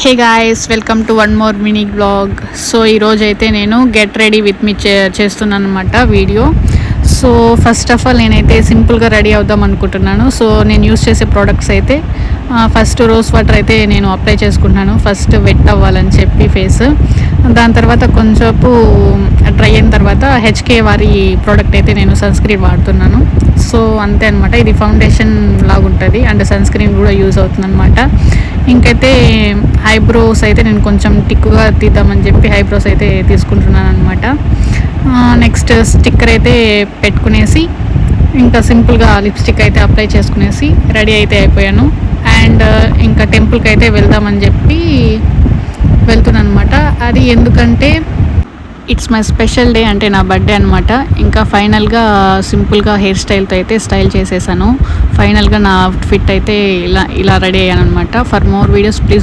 Hey guys, welcome to one more mini blog. So ఈరోజు అయితే నేను గెట్ రెడీ విత్ మీ చేస్తున్నాను అనమాట video. So first of all నేనైతే సింపుల్గా రెడీ అవుదాం అనుకుంటున్నాను. సో నేను యూస్ చేసే ప్రోడక్ట్స్ అయితే ఫస్ట్ రోజ్ వాటర్ అయితే నేను అప్లై చేసుకుంటున్నాను, ఫస్ట్ వెట్ అవ్వాలని చెప్పి ఫేస్. దాని తర్వాత కొంచెంసేపు డ్రై అయిన తర్వాత హెచ్కే వారి ప్రోడక్ట్ అయితే నేను సన్ స్క్రీన్ వాడుతున్నాను. సో అంతే అనమాట. ఇది ఫౌండేషన్ లాగా ఉంటుంది అండ్ సన్ స్క్రీన్ కూడా యూజ్ అవుతుంది అనమాట. ఇంకైతే ఐబ్రోస్ అయితే నేను కొంచెం టిక్కుగా తీద్దామని చెప్పి ఐబ్రోస్ అయితే తీసుకుంటున్నాను అనమాట. నెక్స్ట్ స్టిక్కర్ అయితే పెట్టుకునేసి ఇంకా సింపుల్గా లిప్స్టిక్ అయితే అప్లై చేసుకునేసి రెడీ అయితే అయిపోయాను. అండ్ ఇంకా టెంపుల్కి అయితే వెళ్దామని చెప్పి వెళ్తున్నాను అనమాట. అది ఎందుకంటే ఇట్స్ మై స్పెషల్ డే, అంటే నా బర్త్డే అనమాట. ఇంకా ఫైనల్గా సింపుల్గా హెయిర్ స్టైల్తో అయితే స్టైల్ చేసేసాను. ఫైనల్గా నా అవుట్ఫిట్ అయితే ఇలా రెడీ అయ్యాను అనమాట. For more videos please